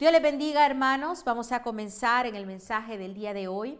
Dios les bendiga, hermanos. Vamos a comenzar en el mensaje del día de hoy.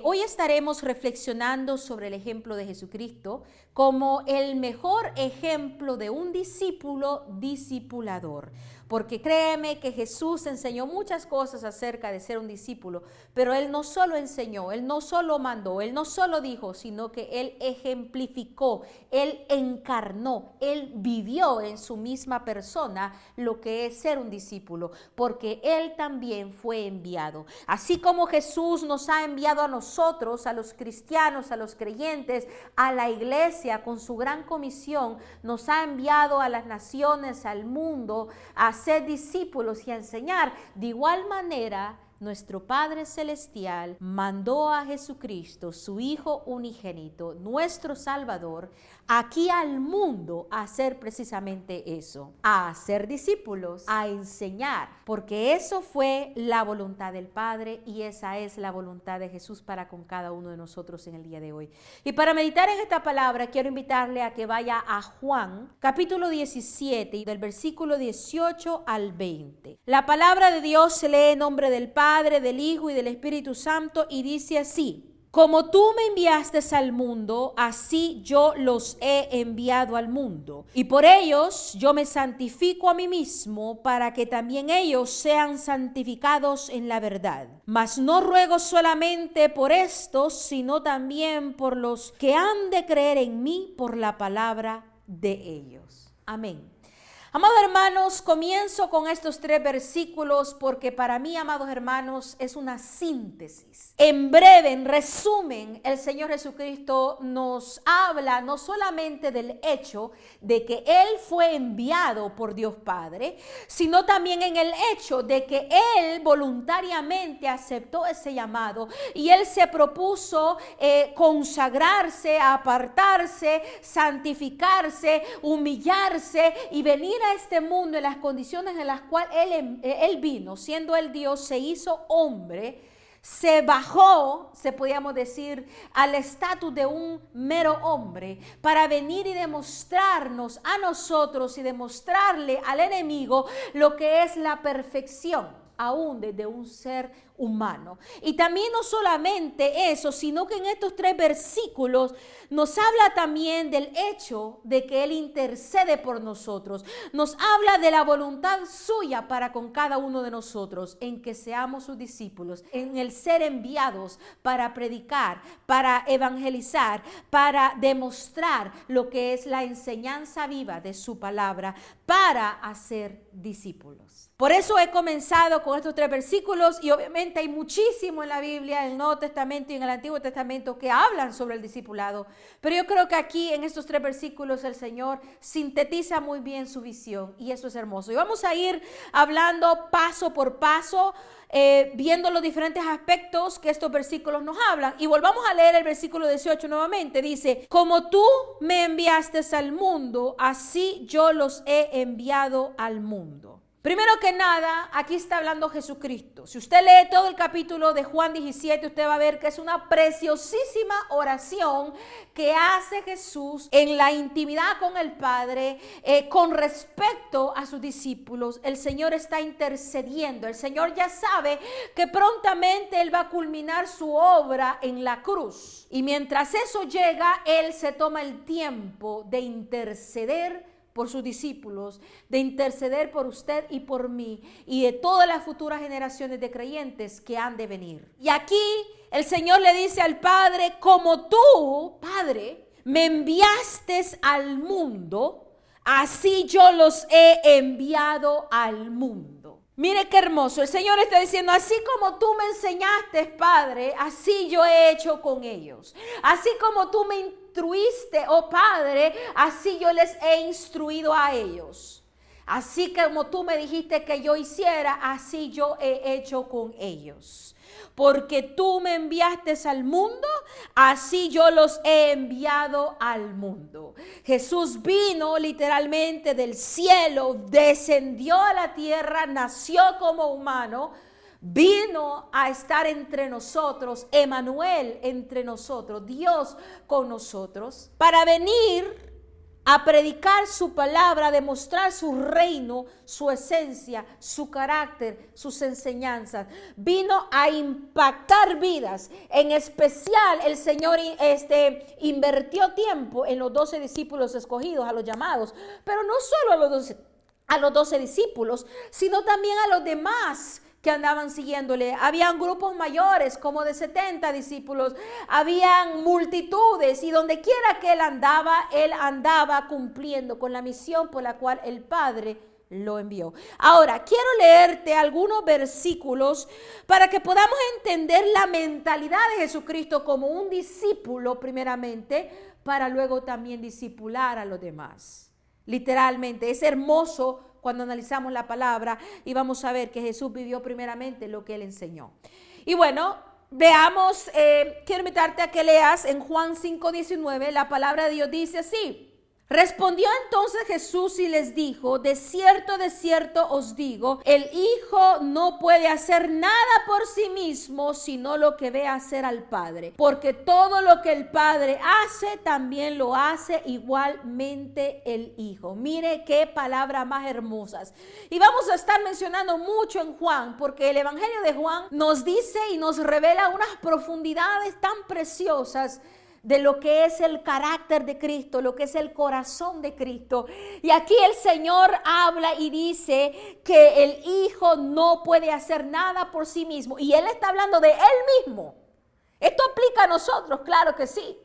Hoy estaremos reflexionando sobre el ejemplo de Jesucristo como el mejor ejemplo de un discípulo discipulador. Porque créeme que Jesús enseñó muchas cosas acerca de ser un discípulo, pero Él no solo enseñó, Él no solo mandó, Él no solo dijo, sino que Él ejemplificó, Él encarnó, Él vivió en su misma persona lo que es ser un discípulo, porque Él también fue enviado. Así como Jesús nos ha enviado a nosotros, a los cristianos, a los creyentes, a la iglesia con su gran comisión, nos ha enviado a las naciones, al mundo, a ser discípulos y a enseñar. De igual manera, nuestro Padre Celestial mandó a Jesucristo, su Hijo unigénito, nuestro Salvador, aquí al mundo a hacer precisamente eso, a hacer discípulos, a enseñar, porque eso fue la voluntad del Padre y esa es la voluntad de Jesús para con cada uno de nosotros en el día de hoy. Y para meditar en esta palabra, quiero invitarle a que vaya a Juan, capítulo 17, del versículo 18 al 20. La palabra de Dios se lee en nombre del Padre, del Hijo y del Espíritu Santo y dice así: como tú me enviaste al mundo, así yo los he enviado al mundo. Y por ellos yo me santifico a mí mismo, para que también ellos sean santificados en la verdad. Mas no ruego solamente por estos, sino también por los que han de creer en mí por la palabra de ellos. Amén. Amados hermanos, comienzo con estos 3 versículos porque para mí, amados hermanos, es una síntesis. En breve, en resumen, el Señor Jesucristo nos habla no solamente del hecho de que Él fue enviado por Dios Padre, sino también en el hecho de que Él voluntariamente aceptó ese llamado y Él se propuso consagrarse, apartarse, santificarse, humillarse y venir a este mundo en las condiciones en las cuales él vino, siendo el Dios, se hizo hombre, se bajó, podríamos decir, al estatus de un mero hombre para venir y demostrarnos a nosotros y demostrarle al enemigo lo que es la perfección aún desde un ser humano. Y también no solamente eso, sino que en estos 3 versículos nos habla también del hecho de que Él intercede por nosotros. Nos habla de la voluntad suya para con cada uno de nosotros, en que seamos sus discípulos, en el ser enviados para predicar, para evangelizar, para demostrar lo que es la enseñanza viva de su palabra, para hacer discípulos. Por eso he comenzado con estos 3 versículos y obviamente hay muchísimo en la Biblia, en el Nuevo Testamento y en el Antiguo Testamento que hablan sobre el discipulado. Pero yo creo que aquí en estos 3 versículos el Señor sintetiza muy bien su visión y eso es hermoso. Y vamos a ir hablando paso por paso, viendo los diferentes aspectos que estos versículos nos hablan. Y volvamos a leer el versículo 18 nuevamente. Dice: como tú me enviaste al mundo, así yo los he enviado al mundo. Primero que nada, aquí está hablando Jesucristo. Si usted lee todo el capítulo de Juan 17, usted va a ver que es una preciosísima oración que hace Jesús en la intimidad con el Padre con respecto a sus discípulos. El Señor está intercediendo. El Señor ya sabe que prontamente Él va a culminar su obra en la cruz. Y mientras eso llega, Él se toma el tiempo de interceder por sus discípulos, de interceder por usted y por mí y de todas las futuras generaciones de creyentes que han de venir. Y aquí el Señor le dice al Padre: como tú, Padre, me enviaste al mundo, así yo los he enviado al mundo. Mire qué hermoso, el Señor está diciendo: así como tú me enseñaste, Padre, así yo he hecho con ellos. Así como tú me instruiste, oh Padre, así yo les he instruido a ellos. Así como tú me dijiste que yo hiciera, así yo he hecho con ellos. Porque tú me enviaste al mundo, así yo los he enviado al mundo. Jesús vino literalmente del cielo, descendió a la tierra, nació como humano, vino a estar entre nosotros, Emmanuel entre nosotros, Dios con nosotros, para venir a predicar su palabra, a demostrar su reino, su esencia, su carácter, sus enseñanzas. Vino a impactar vidas. En especial el Señor invirtió tiempo en los 12 discípulos escogidos, a los llamados, pero no solo a los 12 discípulos, sino también a los demás que andaban siguiéndole. Habían grupos mayores, como de 70 discípulos, habían multitudes, y donde quiera que él andaba cumpliendo con la misión por la cual el Padre lo envió. Ahora, quiero leerte algunos versículos para que podamos entender la mentalidad de Jesucristo como un discípulo primeramente, para luego también discipular a los demás. Literalmente, es hermoso cuando analizamos la palabra y vamos a ver que Jesús vivió primeramente lo que él enseñó. Y bueno, veamos, quiero invitarte a que leas en Juan 5:19, la palabra de Dios dice así: respondió entonces Jesús y les dijo, de cierto os digo, el Hijo no puede hacer nada por sí mismo, sino lo que ve hacer al Padre. Porque todo lo que el Padre hace, también lo hace igualmente el Hijo. Mire qué palabras más hermosas. Y vamos a estar mencionando mucho en Juan, porque el Evangelio de Juan nos dice y nos revela unas profundidades tan preciosas de lo que es el carácter de Cristo, lo que es el corazón de Cristo. Y aquí el Señor habla y dice que el Hijo no puede hacer nada por sí mismo. Y Él está hablando de Él mismo. Esto aplica a nosotros, claro que sí.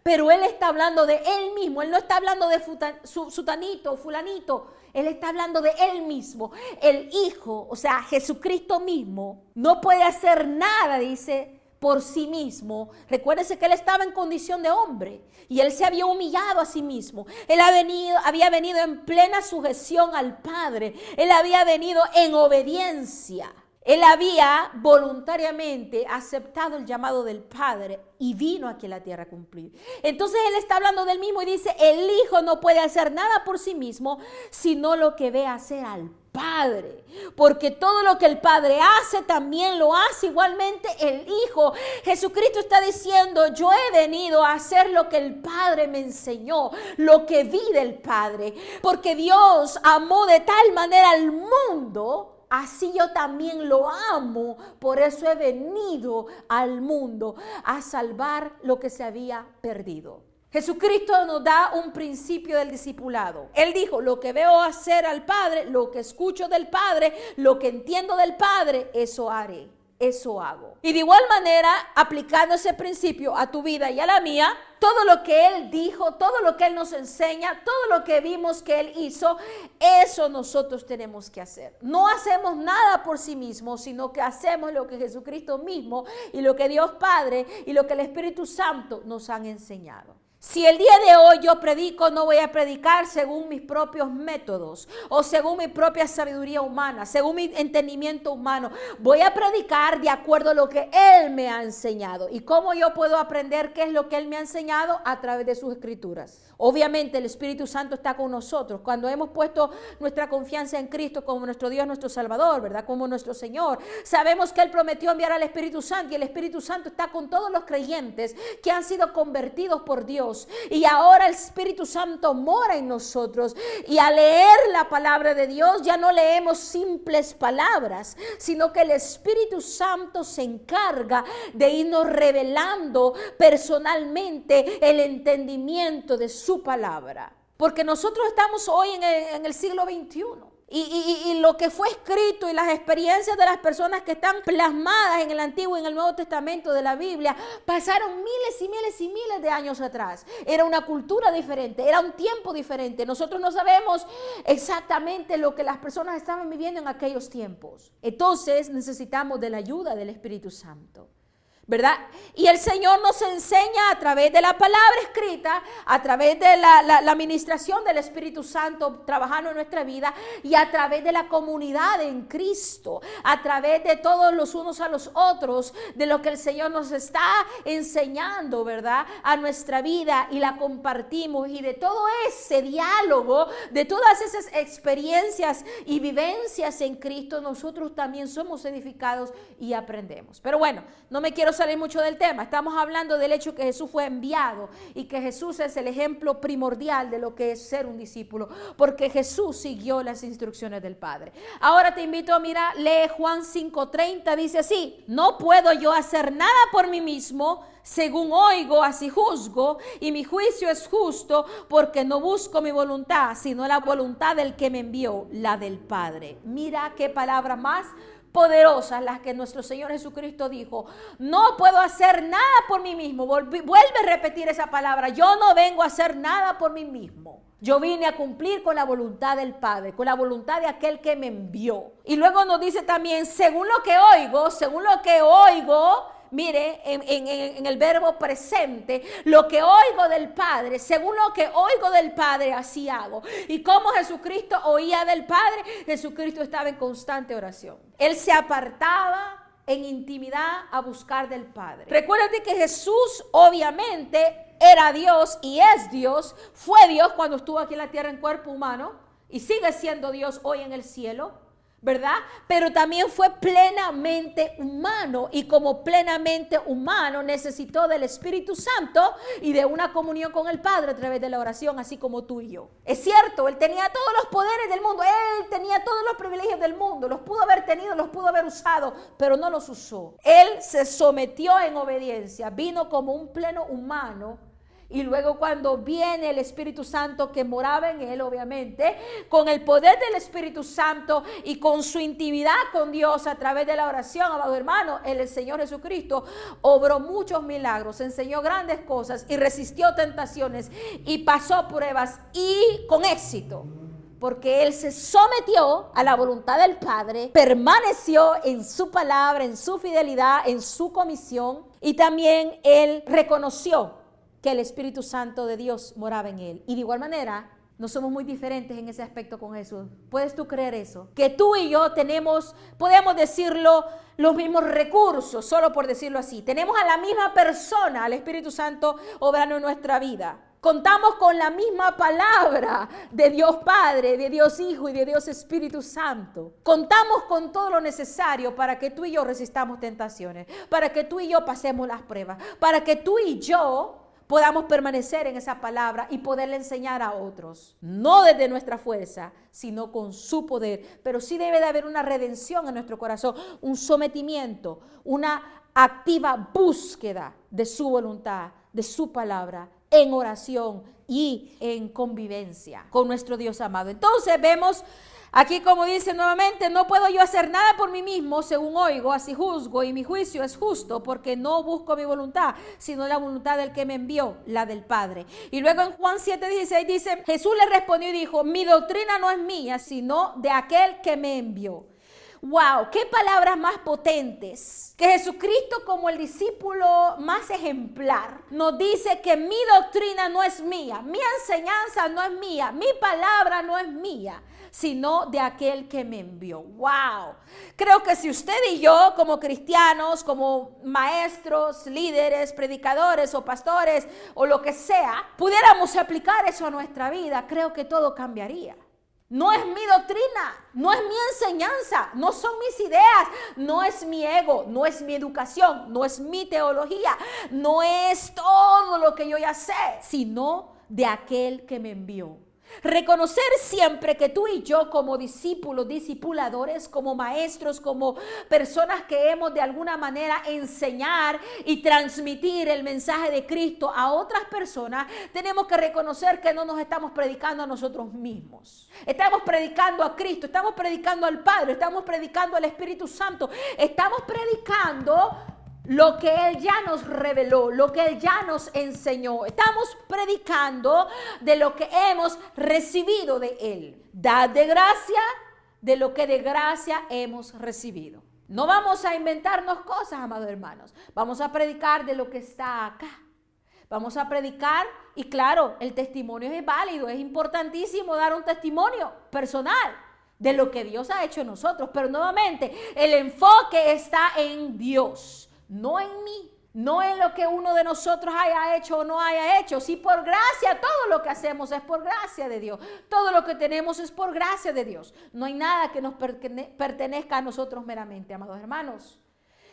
Pero Él está hablando de Él mismo. Él no está hablando de sutanito, fulanito. Él está hablando de Él mismo. El Hijo, o sea, Jesucristo mismo, no puede hacer nada, dice, por sí mismo. Recuérdense que él estaba en condición de hombre y él se había humillado a sí mismo. Él había venido en plena sujeción al Padre. Él había venido en obediencia. Él había voluntariamente aceptado el llamado del Padre y vino aquí a la tierra a cumplir. Entonces él está hablando del mismo y dice, el Hijo no puede hacer nada por sí mismo, sino lo que ve hacer al Padre, porque todo lo que el Padre hace también lo hace igualmente el Hijo. Jesucristo está diciendo, yo he venido a hacer lo que el Padre me enseñó, lo que vi del Padre, porque Dios amó de tal manera al mundo, así yo también lo amo. Por eso he venido al mundo a salvar lo que se había perdido. Jesucristo nos da un principio del discipulado. Él dijo, lo que veo hacer al Padre, lo que escucho del Padre, lo que entiendo del Padre, eso haré, eso hago. Y de igual manera, aplicando ese principio a tu vida y a la mía, todo lo que Él dijo, todo lo que Él nos enseña, todo lo que vimos que Él hizo, eso nosotros tenemos que hacer. No hacemos nada por sí mismos, sino que hacemos lo que Jesucristo mismo y lo que Dios Padre y lo que el Espíritu Santo nos han enseñado. Si el día de hoy yo predico, no voy a predicar según mis propios métodos o según mi propia sabiduría humana, según mi entendimiento humano. Voy a predicar de acuerdo a lo que Él me ha enseñado. ¿Y cómo yo puedo aprender qué es lo que Él me ha enseñado? A través de sus escrituras. Obviamente el Espíritu Santo está con nosotros. Cuando hemos puesto nuestra confianza en Cristo como nuestro Dios, nuestro Salvador, ¿verdad? Como nuestro Señor. Sabemos que Él prometió enviar al Espíritu Santo y el Espíritu Santo está con todos los creyentes que han sido convertidos por Dios. Y ahora el Espíritu Santo mora en nosotros. Y al leer la palabra de Dios ya no leemos simples palabras, sino que el Espíritu Santo se encarga de irnos revelando personalmente el entendimiento de su palabra. Porque nosotros estamos hoy en el siglo XXI. Y lo que fue escrito y las experiencias de las personas que están plasmadas en el Antiguo y en el Nuevo Testamento de la Biblia pasaron miles y miles y miles de años atrás. Era una cultura diferente, era un tiempo diferente. Nosotros no sabemos exactamente lo que las personas estaban viviendo en aquellos tiempos. Entonces necesitamos de la ayuda del Espíritu Santo, ¿verdad? Y el Señor nos enseña a través de la palabra escrita, a través de la administración del Espíritu Santo trabajando en nuestra vida y a través de la comunidad en Cristo, a través de todos los unos a los otros, de lo que el Señor nos está enseñando, ¿verdad? A nuestra vida y la compartimos, y de todo ese diálogo, de todas esas experiencias y vivencias en Cristo, nosotros también somos edificados y aprendemos. Pero bueno, no me quiero salir mucho del tema. Estamos hablando del hecho que Jesús fue enviado y que Jesús es el ejemplo primordial de lo que es ser un discípulo, porque Jesús siguió las instrucciones del Padre. Ahora te invito a mirar, lee Juan 5:30, dice así: no puedo yo hacer nada por mí mismo, según oigo, así juzgo, y mi juicio es justo, porque no busco mi voluntad, sino la voluntad del que me envió, la del Padre. Mira qué palabra más poderosas las que nuestro Señor Jesucristo dijo: no puedo hacer nada por mí mismo. Vuelve a repetir esa palabra: yo no vengo a hacer nada por mí mismo. Yo vine a cumplir con la voluntad del Padre, con la voluntad de aquel que me envió. Y luego nos dice también: según lo que oigo, mire, en el verbo presente, lo que oigo del Padre, según lo que oigo del Padre, así hago. Y como Jesucristo oía del Padre, Jesucristo estaba en constante oración. Él se apartaba en intimidad a buscar del Padre. Recuérdate que Jesús obviamente era Dios y es Dios. Fue Dios cuando estuvo aquí en la tierra en cuerpo humano y sigue siendo Dios hoy en el cielo, ¿verdad? Pero también fue plenamente humano, y como plenamente humano necesitó del Espíritu Santo y de una comunión con el Padre a través de la oración, así como tú y yo. Es cierto, él tenía todos los poderes del mundo, él tenía todos los privilegios del mundo, los pudo haber tenido, los pudo haber usado, pero no los usó. Él se sometió en obediencia, vino como un pleno humano. Y luego cuando viene el Espíritu Santo que moraba en él, obviamente, con el poder del Espíritu Santo y con su intimidad con Dios a través de la oración, amado hermano, el Señor Jesucristo obró muchos milagros, enseñó grandes cosas y resistió tentaciones y pasó pruebas, y con éxito. Porque él se sometió a la voluntad del Padre, permaneció en su palabra, en su fidelidad, en su comisión, y también él reconoció que el Espíritu Santo de Dios moraba en él. Y de igual manera, no somos muy diferentes en ese aspecto con Jesús. ¿Puedes tú creer eso? Que tú y yo tenemos, podemos decirlo, los mismos recursos, solo por decirlo así. Tenemos a la misma persona, al Espíritu Santo, obrando en nuestra vida. Contamos con la misma palabra de Dios Padre, de Dios Hijo y de Dios Espíritu Santo. Contamos con todo lo necesario para que tú y yo resistamos tentaciones, para que tú y yo pasemos las pruebas, para que tú y yo podamos permanecer en esa palabra y poderle enseñar a otros. No desde nuestra fuerza, sino con su poder. Pero sí debe de haber una redención en nuestro corazón, un sometimiento, una activa búsqueda de su voluntad, de su palabra, en oración y en convivencia con nuestro Dios amado. Entonces vemos aquí, como dice nuevamente: no puedo yo hacer nada por mí mismo, según oigo, así juzgo, y mi juicio es justo, porque no busco mi voluntad, sino la voluntad del que me envió, la del Padre. Y luego en Juan 7:16 dice: Jesús le respondió y dijo: mi doctrina no es mía, sino de aquel que me envió. Wow, qué palabras más potentes. Que Jesucristo, como el discípulo más ejemplar, nos dice que mi doctrina no es mía, mi enseñanza no es mía, mi palabra no es mía, sino de aquel que me envió. Wow. Creo que si usted y yo, como cristianos, como maestros, líderes, predicadores o pastores o lo que sea, pudiéramos aplicar eso a nuestra vida, creo que todo cambiaría. No es mi doctrina, no es mi enseñanza, no son mis ideas, no es mi ego, no es mi educación, no es mi teología, no es todo lo que yo ya sé, sino de aquel que me envió. Reconocer siempre que tú y yo, como discípulos, discipuladores, como maestros, como personas que hemos de alguna manera enseñar y transmitir el mensaje de Cristo a otras personas, tenemos que reconocer que no nos estamos predicando a nosotros mismos. Estamos predicando a Cristo, estamos predicando al Padre, estamos predicando al Espíritu Santo, estamos predicando lo que Él ya nos reveló, lo que Él ya nos enseñó. Estamos predicando de lo que hemos recibido de Él. Dad de gracia de lo que de gracia hemos recibido. No vamos a inventarnos cosas, amados hermanos. Vamos a predicar de lo que está acá. Vamos a predicar, y claro, el testimonio es válido. Es importantísimo dar un testimonio personal de lo que Dios ha hecho en nosotros. Pero nuevamente, el enfoque está en Dios. No en mí, no en lo que uno de nosotros haya hecho o no haya hecho. Si por gracia, todo lo que hacemos es por gracia de Dios. Todo lo que tenemos es por gracia de Dios. No hay nada que nos pertenezca a nosotros meramente, amados hermanos.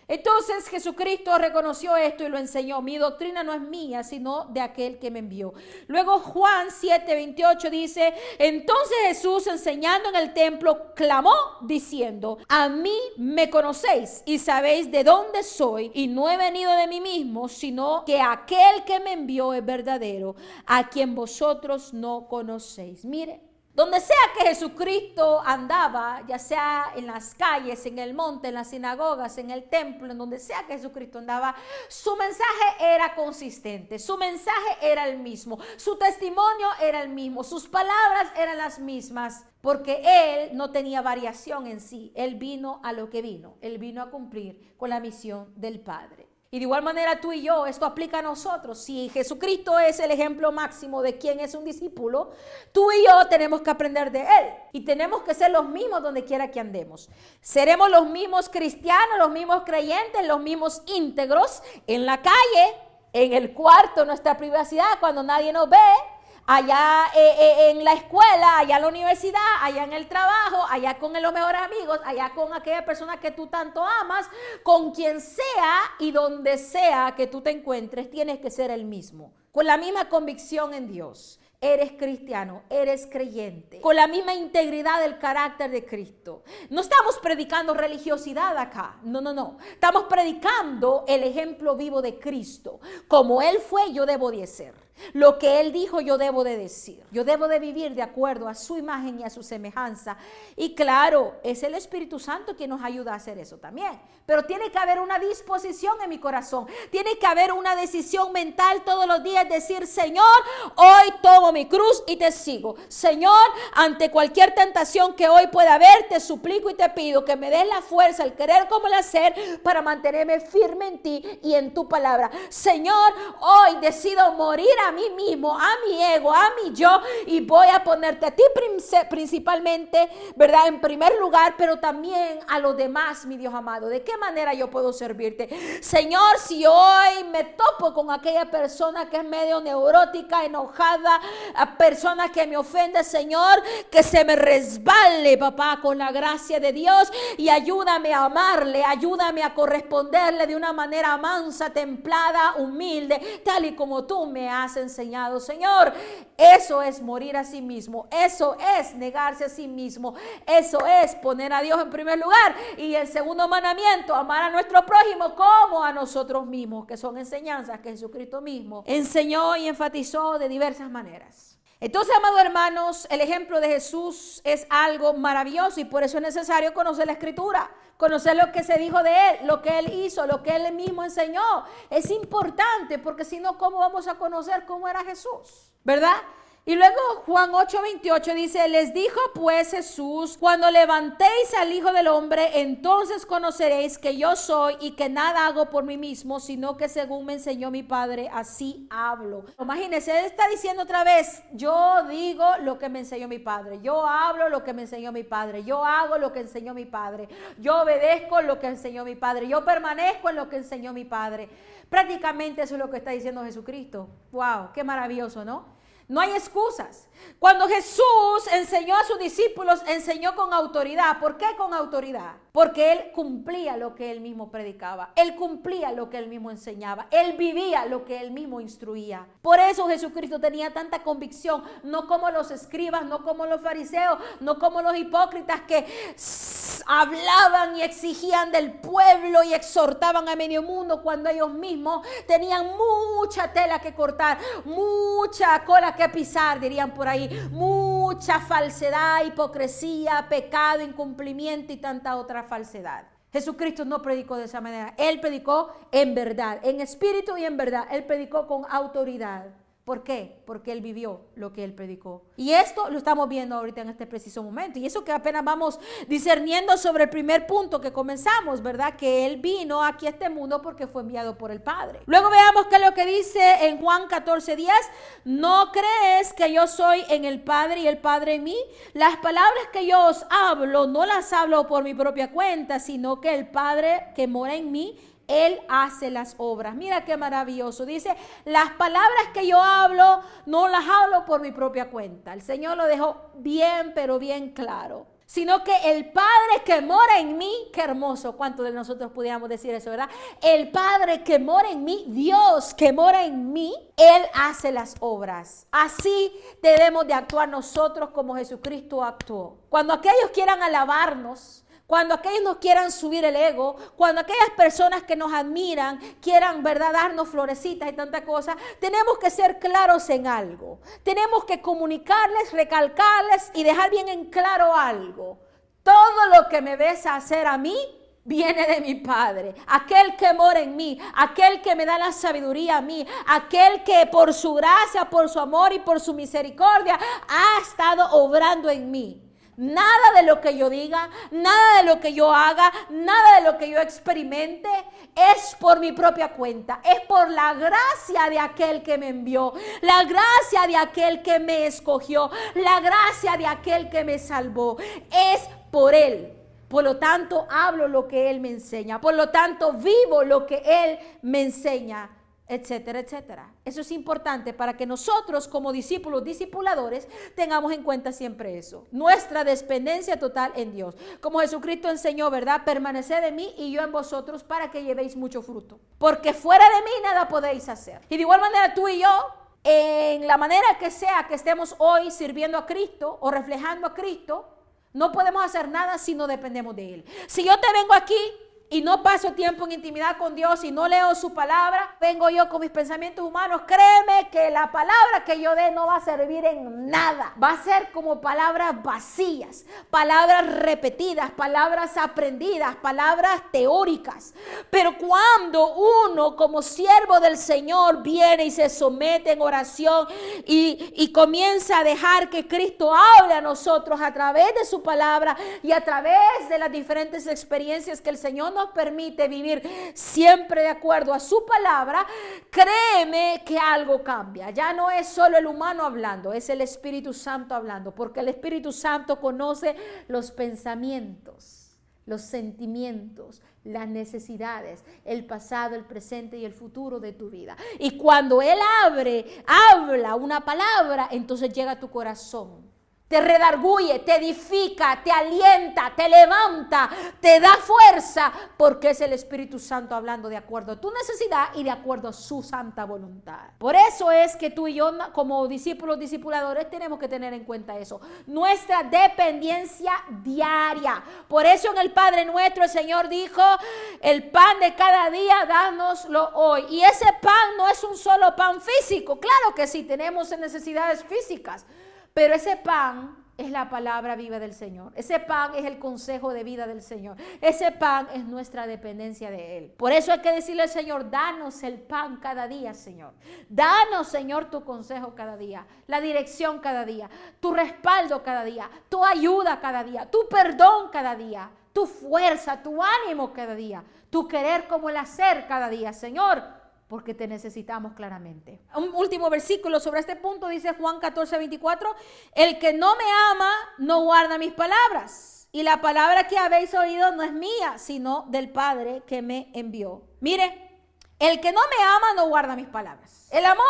Entonces Jesucristo reconoció esto y lo enseñó. Mi doctrina no es mía, sino de aquel que me envió. Luego Juan 7:28 dice, entonces Jesús, enseñando en el templo, clamó diciendo, a mí me conocéis y sabéis de dónde soy, y no he venido de mí mismo, sino que aquel que me envió es verdadero, a quien vosotros no conocéis. Mire, donde sea que Jesucristo andaba, ya sea en las calles, en el monte, en las sinagogas, en el templo, en donde sea que Jesucristo andaba, su mensaje era consistente, su mensaje era el mismo, su testimonio era el mismo, sus palabras eran las mismas, porque Él no tenía variación en sí. Él vino a lo que vino, Él vino a cumplir con la misión del Padre. Y de igual manera tú y yo, esto aplica a nosotros. Si Jesucristo es el ejemplo máximo de quién es un discípulo, tú y yo tenemos que aprender de Él. Y tenemos que ser los mismos donde quiera que andemos. Seremos los mismos cristianos, los mismos creyentes, los mismos íntegros en la calle, en el cuarto, en nuestra privacidad, cuando nadie nos ve. Allá en la escuela, allá en la universidad, allá en el trabajo, allá con los mejores amigos, allá con aquella persona que tú tanto amas, con quien sea y donde sea que tú te encuentres, tienes que ser el mismo, con la misma convicción en Dios. Eres cristiano, eres creyente, con la misma integridad del carácter de Cristo. No estamos predicando religiosidad acá, no. Estamos predicando el ejemplo vivo de Cristo. Como Él fue, yo debo de ser. Lo que Él dijo, yo debo de decir. Yo debo de vivir de acuerdo a su imagen y a su semejanza. Y claro, es el Espíritu Santo quien nos ayuda a hacer eso también. Pero tiene que haber una disposición en mi corazón. Tiene que haber una decisión mental todos los días. Decir, Señor, hoy tomo mi cruz y te sigo. Señor, ante cualquier tentación que hoy pueda haber, te suplico y te pido que me des la fuerza, el querer como el hacer, para mantenerme firme en ti y en tu palabra. Señor, hoy decido morir a mí mismo, a mi ego, a mi yo, y voy a ponerte a ti principalmente, ¿verdad? En primer lugar, pero también a los demás, mi Dios amado. ¿De qué manera yo puedo servirte? Señor, si hoy me topo con aquella persona que es medio neurótica, enojada, a persona que me ofende, Señor, que se me resbale, papá, con la gracia de Dios, y ayúdame a amarle, ayúdame a corresponderle de una manera mansa, templada, humilde, tal y como tú me has enseñado, Señor. Eso es morir a sí mismo, eso es negarse a sí mismo, eso es poner a Dios en primer lugar. Y el segundo mandamiento, amar a nuestro prójimo como a nosotros mismos, que son enseñanzas que Jesucristo mismo enseñó y enfatizó de diversas maneras. Entonces, amados hermanos, el ejemplo de Jesús es algo maravilloso y por eso es necesario conocer la Escritura, conocer lo que se dijo de Él, lo que Él hizo, lo que Él mismo enseñó. Es importante porque si no, ¿cómo vamos a conocer cómo era Jesús? ¿Verdad? Y luego Juan 8:28 dice, les dijo pues Jesús, cuando levantéis al Hijo del Hombre, entonces conoceréis que yo soy y que nada hago por mí mismo, sino que según me enseñó mi Padre, así hablo. Imagínense, Él está diciendo otra vez, yo digo lo que me enseñó mi Padre, yo hablo lo que me enseñó mi Padre, yo hago lo que enseñó mi Padre, yo obedezco lo que enseñó mi Padre, yo permanezco en lo que enseñó mi Padre. Prácticamente eso es lo que está diciendo Jesucristo. Wow, qué maravilloso, ¿no? No hay excusas. Cuando Jesús enseñó a sus discípulos, enseñó con autoridad. ¿Por qué con autoridad? Porque Él cumplía lo que Él mismo predicaba. Él cumplía lo que Él mismo enseñaba. Él vivía lo que Él mismo instruía. Por eso Jesucristo tenía tanta convicción. No como los escribas, no como los fariseos, no como los hipócritas que hablaban y exigían del pueblo y exhortaban a medio mundo cuando ellos mismos tenían mucha tela que cortar, mucha cola que pisar, dirían por ahí, mucha falsedad, hipocresía, pecado, incumplimiento y tanta otra falsedad. Jesucristo no predicó de esa manera. Él predicó en verdad, en espíritu y en verdad. Él predicó con autoridad. ¿Por qué? Porque Él vivió lo que Él predicó. Y esto lo estamos viendo ahorita en este preciso momento. Y eso que apenas vamos discerniendo sobre el primer punto que comenzamos, ¿verdad? Que Él vino aquí a este mundo porque fue enviado por el Padre. Luego veamos qué es lo que dice en Juan 14:10. ¿No crees que yo soy en el Padre y el Padre en mí? Las palabras que yo os hablo, no las hablo por mi propia cuenta, sino que el Padre que mora en mí, Él hace las obras. Mira qué maravilloso. Dice, las palabras que yo hablo, no las hablo por mi propia cuenta. El Señor lo dejó bien, pero bien claro. sino que el Padre que mora en mí, qué hermoso, ¿cuántos de nosotros pudiéramos decir eso, verdad? El Padre que mora en mí, Dios que mora en mí, Él hace las obras. Así debemos de actuar nosotros como Jesucristo actuó. Cuando aquellos quieran alabarnos, cuando aquellos nos quieran subir el ego, cuando aquellas personas que nos admiran quieran, ¿verdad?, darnos florecitas y tanta cosa, tenemos que ser claros en algo. Tenemos que comunicarles, recalcarles y dejar bien en claro algo. Todo lo que me ves hacer a mí viene de mi Padre, aquel que mora en mí, aquel que me da la sabiduría a mí, aquel que por su gracia, por su amor y por su misericordia ha estado obrando en mí. Nada de lo que yo diga, nada de lo que yo haga, nada de lo que yo experimente es por mi propia cuenta. Es por la gracia de aquel que me envió, la gracia de aquel que me escogió, la gracia de aquel que me salvó. Es por Él. Por lo tanto, hablo lo que Él me enseña. Por lo tanto, vivo lo que Él me enseña, etcétera, etcétera. Eso es importante para que nosotros como discípulos, discipuladores, tengamos en cuenta siempre eso. Nuestra dependencia total en Dios. Como Jesucristo enseñó, ¿verdad? Permaneced en mí y yo en vosotros para que llevéis mucho fruto. Porque fuera de mí nada podéis hacer. Y de igual manera tú y yo, en la manera que sea que estemos hoy sirviendo a Cristo o reflejando a Cristo, no podemos hacer nada si no dependemos de Él. Si yo te vengo aquí y no paso tiempo en intimidad con Dios y no leo su palabra, vengo yo con mis pensamientos humanos, créeme que la palabra que yo dé no va a servir en nada. Va a ser como palabras vacías, palabras repetidas, palabras aprendidas, palabras teóricas. Pero cuando uno como siervo del Señor viene y se somete en oración y comienza a dejar que Cristo hable a nosotros a través de su palabra y a través de las diferentes experiencias que el Señor nos permite vivir siempre de acuerdo a su palabra, créeme que algo cambia. Ya no es solo el humano hablando, es el Espíritu Santo hablando, porque el Espíritu Santo conoce los pensamientos, los sentimientos, las necesidades, el pasado, el presente y el futuro de tu vida. Y cuando Él habla una palabra, entonces llega a tu corazón. Te redarguye, te edifica, te alienta, te levanta, te da fuerza, porque es el Espíritu Santo hablando de acuerdo a tu necesidad y de acuerdo a su santa voluntad. Por eso es que tú y yo, como discípulos, discipuladores, tenemos que tener en cuenta eso. Nuestra dependencia diaria. Por eso en el Padre Nuestro el Señor dijo, el pan de cada día, dánoslo hoy. Y ese pan no es un solo pan físico. Claro que sí, tenemos necesidades físicas. Pero ese pan es la palabra viva del Señor. Ese pan es el consejo de vida del Señor. Ese pan es nuestra dependencia de Él. Por eso hay que decirle al Señor, danos el pan cada día, Señor. Danos, Señor, tu consejo cada día, la dirección cada día, tu respaldo cada día, tu ayuda cada día, tu perdón cada día, tu fuerza, tu ánimo cada día, tu querer como el hacer cada día, Señor. Porque te necesitamos claramente. Un último versículo sobre este punto dice Juan 14:24. El que no me ama no guarda mis palabras. Y la palabra que habéis oído no es mía, sino del Padre que me envió. Mire, el que no me ama no guarda mis palabras. El amor,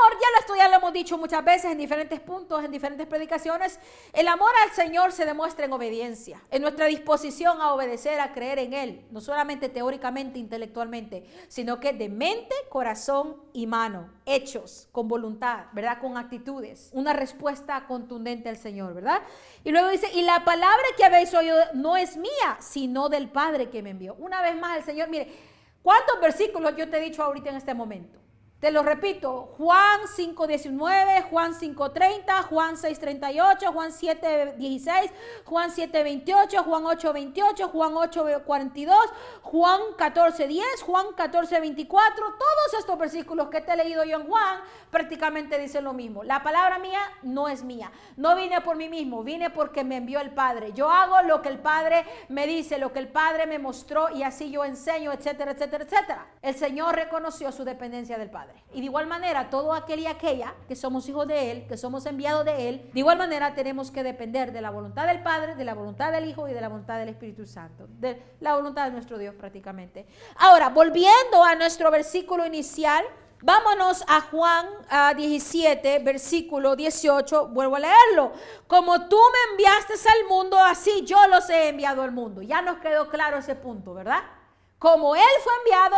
ya lo hemos dicho muchas veces en diferentes puntos, en diferentes predicaciones. El amor al Señor se demuestra en obediencia, en nuestra disposición a obedecer, a creer en Él. No solamente teóricamente, intelectualmente, sino que de mente, corazón y mano. Hechos, con voluntad, ¿verdad? Con actitudes. Una respuesta contundente al Señor, ¿verdad? Y luego dice, y la palabra que habéis oído no es mía, sino del Padre que me envió. Una vez más el Señor, mire, ¿cuántos versículos yo te he dicho ahorita en este momento? Te lo repito, Juan 5:19, Juan 5:30, Juan 6:38, Juan 7:16, Juan 7:28, Juan 8:28, Juan 8:42, Juan 14:10, Juan 14:24. Todos estos versículos que te he leído yo en Juan prácticamente dicen lo mismo. La palabra mía no es mía. No vine por mí mismo, vine porque me envió el Padre. Yo hago lo que el Padre me dice, lo que el Padre me mostró y así yo enseño, etcétera, etcétera, etcétera. El Señor reconoció su dependencia del Padre. Y de igual manera, todo aquel y aquella que somos hijos de Él, que somos enviados de Él, de igual manera tenemos que depender de la voluntad del Padre, de la voluntad del Hijo y de la voluntad del Espíritu Santo, de la voluntad de nuestro Dios prácticamente. Ahora, volviendo a nuestro versículo inicial, Vámonos a Juan 17, versículo 18, vuelvo a leerlo. Como tú me enviaste al mundo, así yo los he enviado al mundo. Ya nos quedó claro ese punto, ¿verdad? Como Él fue enviado,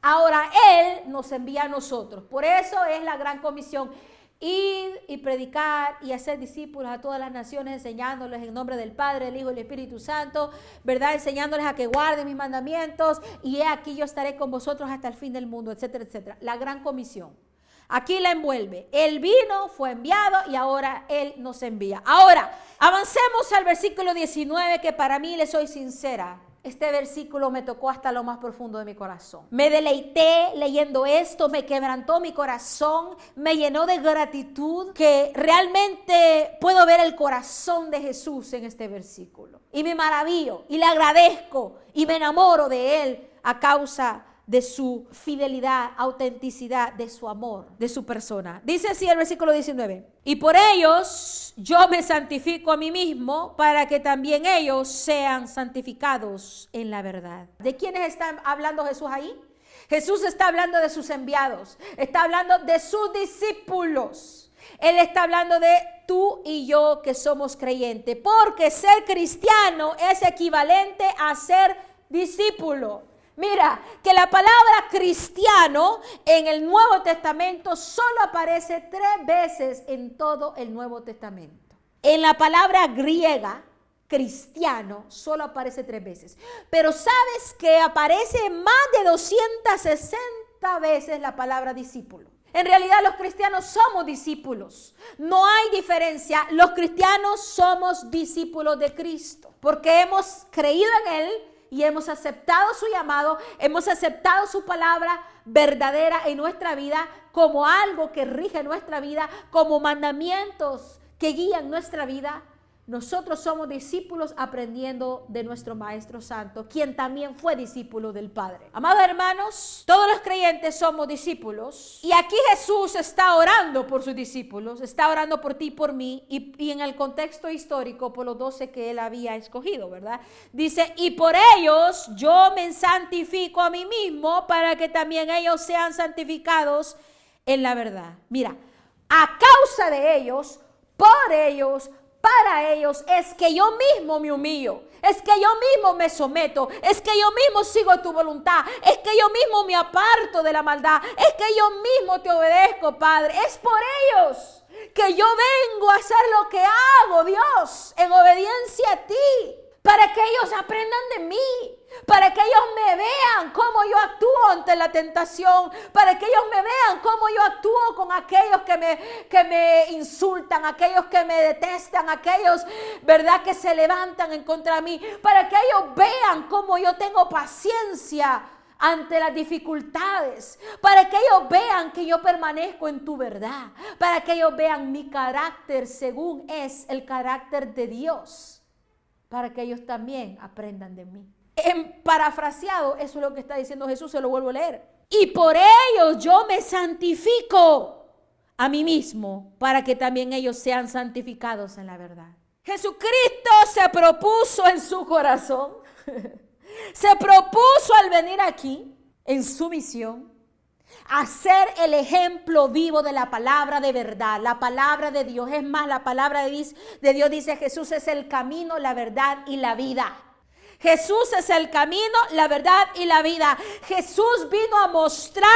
ahora Él nos envía a nosotros. Por eso es la gran comisión. Ir y predicar y hacer discípulos a todas las naciones, enseñándoles en nombre del Padre, del Hijo y del Espíritu Santo, ¿verdad? Enseñándoles a que guarden mis mandamientos, y he aquí yo estaré con vosotros hasta el fin del mundo, etcétera, etcétera. La gran comisión. Aquí la envuelve. Él vino, fue enviado y ahora Él nos envía. Ahora, avancemos al versículo 19, que para mí, le soy sincera, este versículo me tocó hasta lo más profundo de mi corazón. Me deleité leyendo esto, me quebrantó mi corazón, me llenó de gratitud, que realmente puedo ver el corazón de Jesús en este versículo. Y me maravillo y le agradezco y me enamoro de Él a causa de su fidelidad, autenticidad, de su amor, de su persona. Dice así el versículo 19. Y por ellos yo me santifico a mí mismo, para que también ellos sean santificados en la verdad. ¿De quiénes está hablando Jesús ahí? Jesús está hablando de sus enviados, está hablando de sus discípulos. Él está hablando de tú y yo que somos creyentes, porque ser cristiano es equivalente a ser discípulo. Mira, que la palabra cristiano en el Nuevo Testamento solo aparece 3 veces en todo el Nuevo Testamento. En la palabra griega, cristiano, solo aparece 3 veces. Pero sabes que aparece más de 260 veces la palabra discípulo. En realidad los cristianos somos discípulos. No hay diferencia. Los cristianos somos discípulos de Cristo, porque hemos creído en Él y hemos aceptado su llamado, hemos aceptado su palabra verdadera en nuestra vida como algo que rige nuestra vida, como mandamientos que guían nuestra vida. Nosotros somos discípulos aprendiendo de nuestro Maestro Santo, quien también fue discípulo del Padre. Amados hermanos, todos los creyentes somos discípulos, y aquí Jesús está orando por sus discípulos, está orando por ti y por mí, y en el contexto histórico por los 12 que Él había escogido, ¿verdad? Dice, y por ellos yo me santifico a mí mismo, para que también ellos sean santificados en la verdad. Mira, a causa de ellos, por ellos, para ellos es que yo mismo me humillo, es que yo mismo me someto, es que yo mismo sigo tu voluntad, es que yo mismo me aparto de la maldad, es que yo mismo te obedezco, Padre. Es por ellos que yo vengo a hacer lo que hago, Dios, en obediencia a ti, para que ellos aprendan de mí, para que ellos me vean cómo yo actúo ante la tentación, para que ellos me vean cómo yo actúo con aquellos que me insultan, aquellos que me detestan, aquellos, ¿verdad?, que se levantan en contra de mí, para que ellos vean cómo yo tengo paciencia ante las dificultades, para que ellos vean que yo permanezco en tu verdad, para que ellos vean mi carácter según es el carácter de Dios, para que ellos también aprendan de mí. En parafraseado, eso es lo que está diciendo Jesús, se lo vuelvo a leer. Y por ellos yo me santifico a mí mismo, para que también ellos sean santificados en la verdad. Jesucristo se propuso en su corazón, se propuso al venir aquí, en su misión, a ser el ejemplo vivo de la palabra de verdad, la palabra de Dios. Es más, la palabra de Dios dice: Jesús es el camino, la verdad y la vida. Jesús es el camino, la verdad y la vida. Jesús vino a mostrar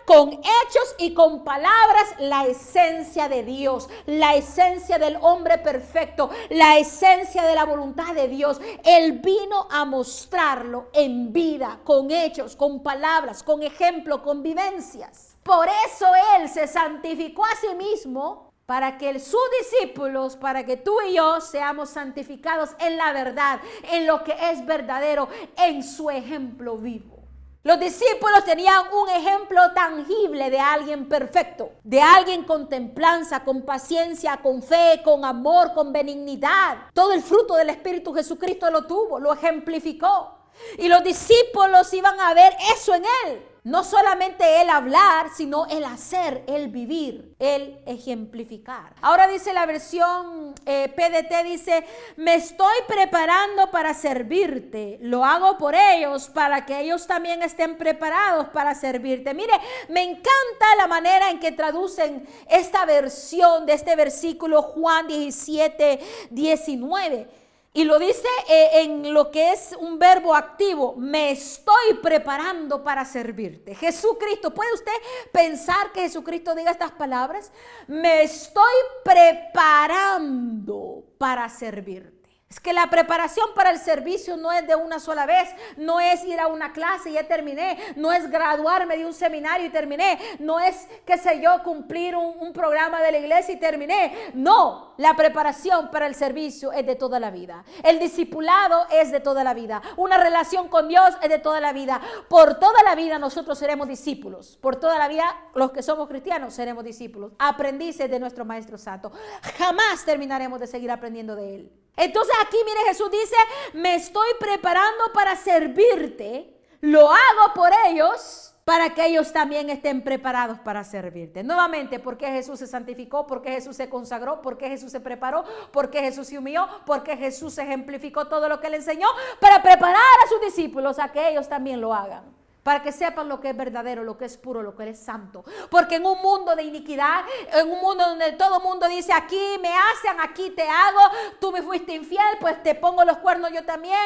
con hechos y con palabras la esencia de Dios, la esencia del hombre perfecto, la esencia de la voluntad de Dios. Él vino a mostrarlo en vida, con hechos, con palabras, con ejemplo, con vivencias. Por eso Él se santificó a sí mismo, para que sus discípulos, para que tú y yo seamos santificados en la verdad, en lo que es verdadero, en su ejemplo vivo. Los discípulos tenían un ejemplo tangible de alguien perfecto, de alguien con templanza, con paciencia, con fe, con amor, con benignidad. Todo el fruto del Espíritu Jesucristo lo tuvo, lo ejemplificó. Y los discípulos iban a ver eso en Él. No solamente el hablar, sino el hacer, el vivir, el ejemplificar. Ahora dice la versión PDT, dice, me estoy preparando para servirte. Lo hago por ellos para que ellos también estén preparados para servirte. Mire, me encanta la manera en que traducen esta versión de este versículo Juan 17, 19. Y lo dice en lo que es un verbo activo, me estoy preparando para servirte. Jesucristo, ¿puede usted pensar que Jesucristo diga estas palabras? Me estoy preparando para servirte. Es que la preparación para el servicio no es de una sola vez, no es ir a una clase y ya terminé, no es graduarme de un seminario y terminé, no es, qué sé yo, cumplir un programa de la iglesia y terminé. No, la preparación para el servicio es de toda la vida. El discipulado es de toda la vida. Una relación con Dios es de toda la vida. Por toda la vida nosotros seremos discípulos. Por toda la vida los que somos cristianos seremos discípulos, aprendices de nuestro Maestro Santo. Jamás terminaremos de seguir aprendiendo de Él. Entonces aquí, mire, Jesús dice, me estoy preparando para servirte, lo hago por ellos, para que ellos también estén preparados para servirte. Nuevamente, ¿por qué Jesús se santificó? ¿Por qué Jesús se consagró? ¿Por qué Jesús se preparó? ¿Por qué Jesús se humilló? ¿Por qué Jesús ejemplificó todo lo que Él enseñó? Para preparar a sus discípulos a que ellos también lo hagan. Para que sepan lo que es verdadero, lo que es puro, lo que es santo. Porque en un mundo de iniquidad, en un mundo donde todo el mundo dice, aquí me hacen, aquí te hago, tú me fuiste infiel, pues te pongo los cuernos yo también,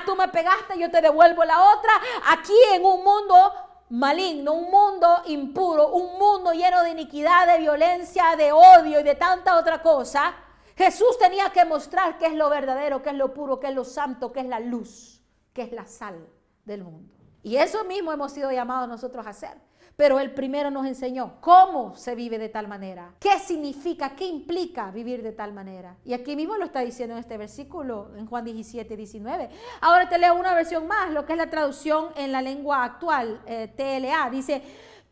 tú me pegaste, yo te devuelvo la otra. Aquí en un mundo maligno, un mundo impuro, un mundo lleno de iniquidad, de violencia, de odio y de tanta otra cosa, Jesús tenía que mostrar qué es lo verdadero, qué es lo puro, qué es lo santo, qué es la luz, qué es la sal del mundo. Y eso mismo hemos sido llamados nosotros a hacer. Pero Él primero nos enseñó cómo se vive de tal manera. ¿Qué significa? ¿Qué implica vivir de tal manera? Y aquí mismo lo está diciendo en este versículo, en Juan 17, 19. Ahora te leo una versión más, lo que es la traducción en la lengua actual, TLA. Dice,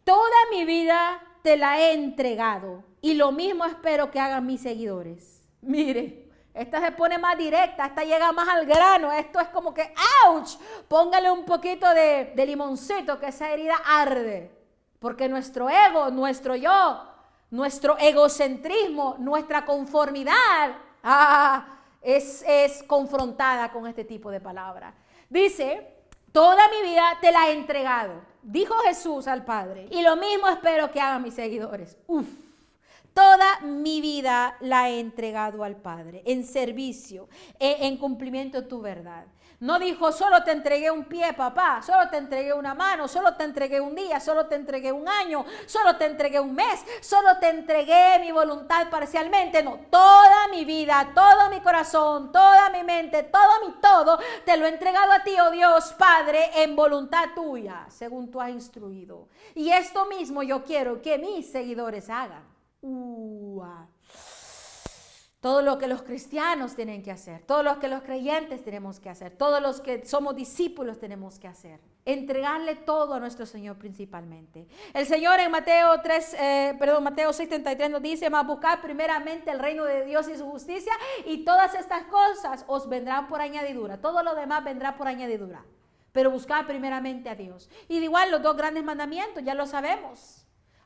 toda mi vida te la he entregado y lo mismo espero que hagan mis seguidores. Mire. Esta se pone más directa, esta llega más al grano, esto es como que ¡ouch! Póngale un poquito de limoncito que esa herida arde. Porque nuestro ego, nuestro yo, nuestro egocentrismo, nuestra conformidad es confrontada con este tipo de palabras. Dice, toda mi vida te la he entregado, dijo Jesús al Padre, y lo mismo espero que hagan mis seguidores. Toda mi vida la he entregado al Padre, en servicio, en cumplimiento de tu verdad. No dijo, solo te entregué un pie, papá, solo te entregué una mano, solo te entregué un día, solo te entregué un año, solo te entregué un mes, solo te entregué mi voluntad parcialmente. No, toda mi vida, todo mi corazón, toda mi mente, todo mi todo, te lo he entregado a ti, oh Dios, Padre, en voluntad tuya, según tú has instruido. Y esto mismo yo quiero que mis seguidores hagan. Todo lo que los cristianos tienen que hacer, todo lo que los creyentes tenemos que hacer, todos los que somos discípulos tenemos que hacer. Entregarle todo a nuestro Señor principalmente. El Señor en Mateo 6:33 nos dice, mas buscad primeramente el reino de Dios y su justicia y todas estas cosas os vendrán por añadidura. Todo lo demás vendrá por añadidura. Pero buscad primeramente a Dios. Y de igual los dos grandes mandamientos, ya lo sabemos.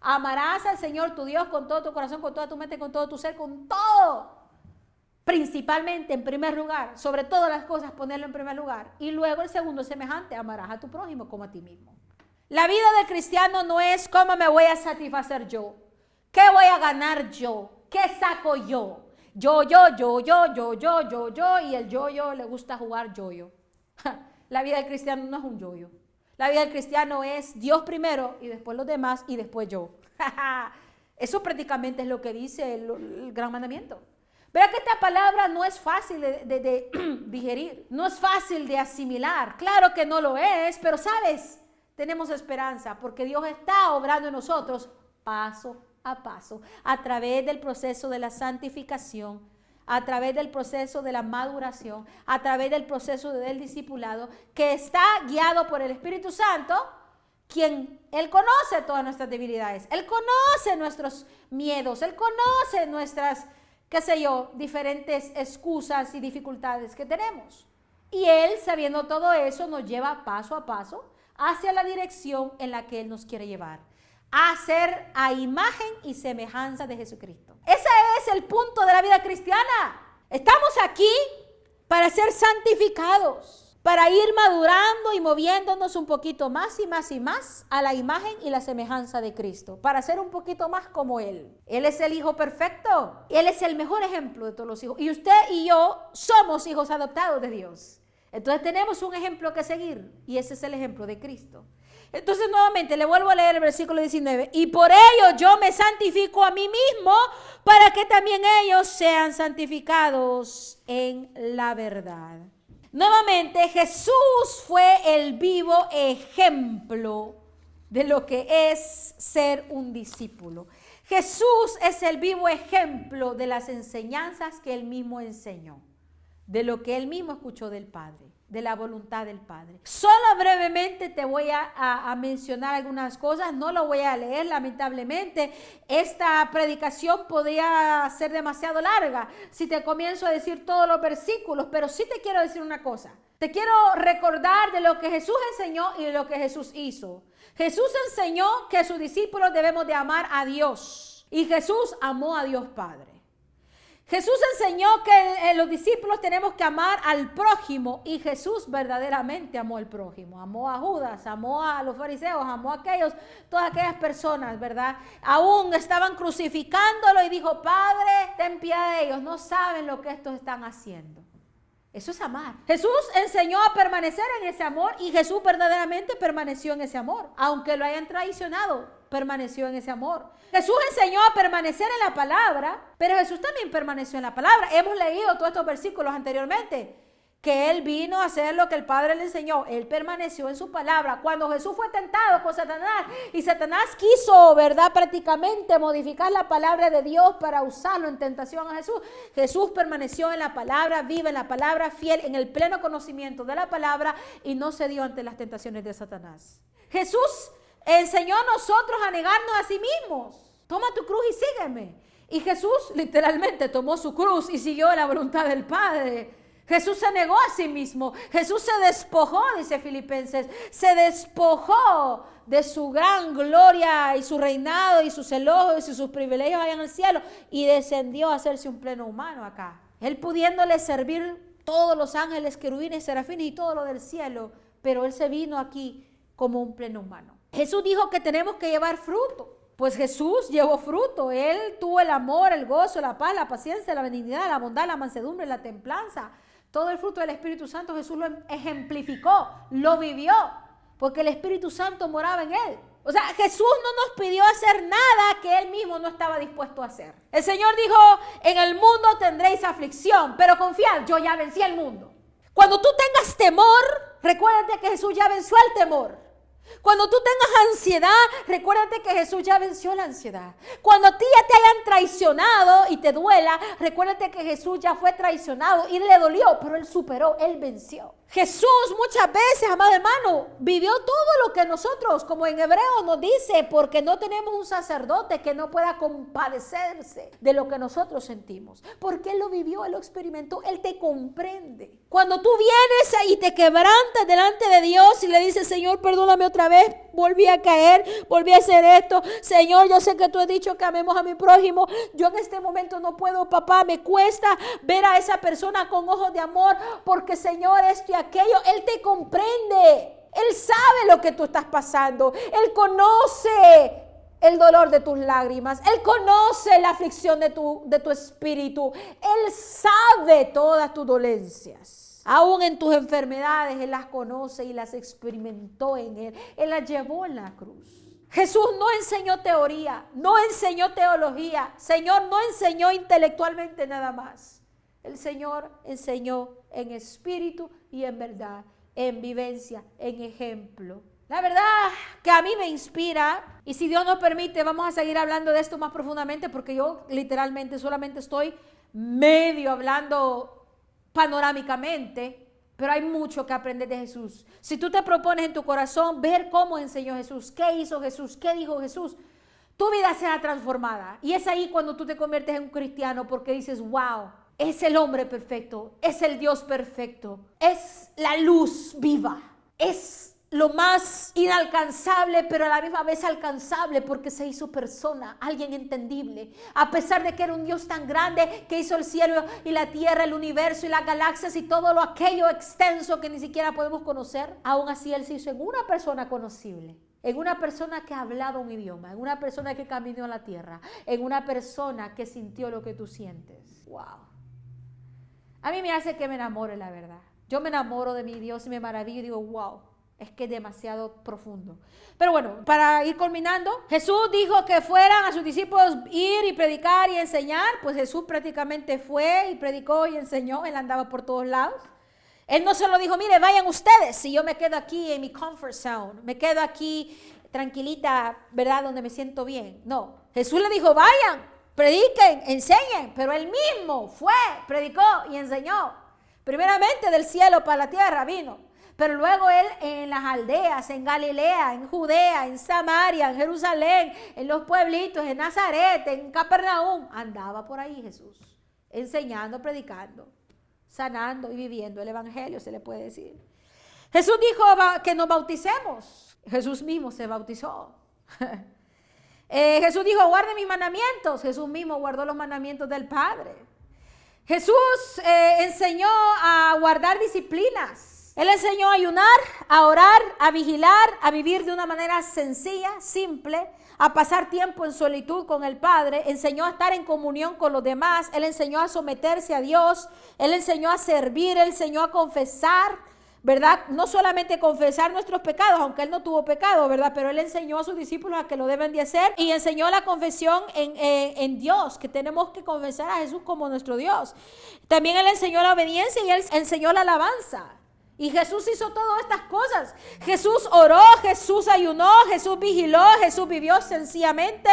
Amarás al Señor tu Dios con todo tu corazón, con toda tu mente, con todo tu ser, con todo. Principalmente, en primer lugar, sobre todas las cosas, ponerlo en primer lugar. Y luego el segundo semejante, amarás a tu prójimo como a ti mismo. La vida del cristiano no es cómo me voy a satisfacer yo. ¿Qué voy a ganar yo? ¿Qué saco yo? Yo, y el yo le gusta jugar yo. La vida del cristiano no es un yo. La vida del cristiano es Dios primero y después los demás y después yo. Eso prácticamente es lo que dice el gran mandamiento. Verá que esta palabra no es fácil de digerir, no es fácil de asimilar. Claro que no lo es, pero ¿sabes? Tenemos esperanza porque Dios está obrando en nosotros paso a paso, a través del proceso de la santificación, a través del proceso de la maduración, a través del proceso del discipulado, que está guiado por el Espíritu Santo, quien Él conoce todas nuestras debilidades, Él conoce nuestros miedos, Él conoce nuestras, diferentes excusas y dificultades que tenemos. Y Él, sabiendo todo eso, nos lleva paso a paso hacia la dirección en la que Él nos quiere llevar, a ser a imagen y semejanza de Jesucristo. Ese es el punto de la vida cristiana. Estamos aquí para ser santificados, para ir madurando y moviéndonos un poquito más y más y más a la imagen y la semejanza de Cristo, para ser un poquito más como Él. Él es el Hijo perfecto. Él es el mejor ejemplo de todos los hijos. Y usted y yo somos hijos adoptados de Dios. Entonces tenemos un ejemplo que seguir y ese es el ejemplo de Cristo. Entonces nuevamente le vuelvo a leer el versículo 19. Y por ello yo me santifico a mí mismo para que también ellos sean santificados en la verdad. Nuevamente Jesús fue el vivo ejemplo de lo que es ser un discípulo. Jesús es el vivo ejemplo de las enseñanzas que Él mismo enseñó, de lo que Él mismo escuchó del Padre, de la voluntad del Padre. Solo brevemente te voy a mencionar algunas cosas, no lo voy a leer lamentablemente. Esta predicación podría ser demasiado larga si te comienzo a decir todos los versículos, pero sí te quiero decir una cosa. Te quiero recordar de lo que Jesús enseñó y de lo que Jesús hizo. Jesús enseñó que sus discípulos debemos de amar a Dios y Jesús amó a Dios Padre. Jesús enseñó que los discípulos tenemos que amar al prójimo y Jesús verdaderamente amó al prójimo. Amó a Judas, amó a los fariseos, amó a todas aquellas personas, ¿verdad? Aún estaban crucificándolo y dijo, Padre, ten piedad de ellos, no saben lo que estos están haciendo. Eso es amar. Jesús enseñó a permanecer en ese amor y Jesús verdaderamente permaneció en ese amor. Aunque lo hayan traicionado, permaneció en ese amor. Jesús enseñó a permanecer en la palabra, pero Jesús también permaneció en la palabra. Hemos leído todos estos versículos anteriormente, que Él vino a hacer lo que el Padre le enseñó. Él permaneció en su palabra. Cuando Jesús fue tentado por Satanás y Satanás quiso, ¿verdad?, prácticamente modificar la palabra de Dios para usarlo en tentación a Jesús, Jesús permaneció en la palabra, vive en la palabra, fiel en el pleno conocimiento de la palabra y no cedió ante las tentaciones de Satanás. Jesús enseñó a nosotros a negarnos a sí mismos. Toma tu cruz y sígueme. Y Jesús literalmente tomó su cruz y siguió la voluntad del Padre. Jesús se negó a sí mismo. Jesús se despojó, dice Filipenses, se despojó de su gran gloria y su reinado y sus elogios y sus privilegios allá en el cielo y descendió a hacerse un pleno humano acá. Él pudiéndole servir todos los ángeles, querubines, serafines y todo lo del cielo, pero Él se vino aquí como un pleno humano. Jesús dijo que tenemos que llevar fruto. Pues Jesús llevó fruto. Él tuvo el amor, el gozo, la paz, la paciencia, la benignidad, la bondad, la mansedumbre, la templanza. Todo el fruto del Espíritu Santo Jesús lo ejemplificó, lo vivió, porque el Espíritu Santo moraba en Él. O sea, Jesús no nos pidió hacer nada que Él mismo no estaba dispuesto a hacer. El Señor dijo, en el mundo tendréis aflicción, pero confiad, yo ya vencí el mundo. Cuando tú tengas temor, recuérdate que Jesús ya venció el temor. Cuando tú tengas ansiedad, recuérdate que Jesús ya venció la ansiedad. Cuando a ti ya te hayan traicionado y te duela, recuérdate que Jesús ya fue traicionado y le dolió, pero Él superó, Él venció. Jesús muchas veces, amado hermano, vivió todo lo que nosotros, como en Hebreo nos dice, porque no tenemos un sacerdote que no pueda compadecerse de lo que nosotros sentimos. Porque Él lo vivió, Él lo experimentó, Él te comprende. Cuando tú vienes y te quebrantas delante de Dios y le dices, Señor, perdóname otra vez, volví a caer, volví a hacer esto. Señor, yo sé que tú has dicho que amemos a mi prójimo. Yo en este momento no puedo, papá, me cuesta ver a esa persona con ojos de amor, porque Señor, esto y aquello, Él te comprende. Él sabe lo que tú estás pasando. Él conoce el dolor de tus lágrimas. Él conoce la aflicción de tu espíritu. Él sabe todas tus dolencias. Aún en tus enfermedades, Él las conoce y las experimentó en Él. Él las llevó en la cruz. Jesús no enseñó teoría, no enseñó teología. Señor no enseñó intelectualmente nada más. El Señor enseñó en espíritu y en verdad, en vivencia, en ejemplo. La verdad que a mí me inspira, y si Dios nos permite, vamos a seguir hablando de esto más profundamente, porque yo literalmente solamente estoy medio hablando panorámicamente, pero hay mucho que aprender de Jesús. Si tú te propones en tu corazón ver cómo enseñó Jesús, qué hizo Jesús, qué dijo Jesús, tu vida será transformada. Y es ahí cuando tú te conviertes en un cristiano, porque dices, wow, es el hombre perfecto, es el Dios perfecto, es la luz viva, es lo más inalcanzable, pero a la misma vez alcanzable, porque se hizo persona, alguien entendible. A pesar de que era un Dios tan grande que hizo el cielo y la tierra, el universo y las galaxias y todo lo aquello extenso que ni siquiera podemos conocer, aún así Él se hizo en una persona conocible, en una persona que ha hablado un idioma, en una persona que caminó a la tierra, en una persona que sintió lo que tú sientes. Wow. A mí me hace que me enamore, la verdad. Yo me enamoro de mi Dios y me maravillo y digo, wow, es que es demasiado profundo. Pero bueno, para ir culminando, Jesús dijo que fueran a sus discípulos ir y predicar y enseñar. Pues Jesús prácticamente fue y predicó y enseñó. Él andaba por todos lados. Él no solo dijo, mire, vayan ustedes, si yo me quedo aquí en mi comfort zone, me quedo aquí tranquilita, ¿verdad? Donde me siento bien. No, Jesús le dijo, vayan, prediquen, enseñen. Pero Él mismo fue, predicó y enseñó. Primeramente del cielo para la tierra vino. Pero luego Él en las aldeas, en Galilea, en Judea, en Samaria, en Jerusalén, en los pueblitos, en Nazaret, en Capernaum, andaba por ahí Jesús, enseñando, predicando, sanando y viviendo el evangelio, se le puede decir. Jesús dijo que nos bauticemos. Jesús mismo se bautizó. Jesús dijo, guarden mis mandamientos. Jesús mismo guardó los mandamientos del Padre. Jesús enseñó a guardar disciplinas. Él enseñó a ayunar, a orar, a vigilar, a vivir de una manera sencilla, simple, a pasar tiempo en solitud con el Padre. Enseñó a estar en comunión con los demás. Él enseñó a someterse a Dios. Él enseñó a servir. Él enseñó a confesar, ¿verdad? No solamente confesar nuestros pecados, aunque Él no tuvo pecado, ¿verdad? Pero Él enseñó a sus discípulos a que lo deben de hacer. Y enseñó la confesión en Dios, que tenemos que confesar a Jesús como nuestro Dios. También Él enseñó la obediencia y Él enseñó la alabanza. Y Jesús hizo todas estas cosas. Jesús oró, Jesús ayunó, Jesús vigiló, Jesús vivió sencillamente.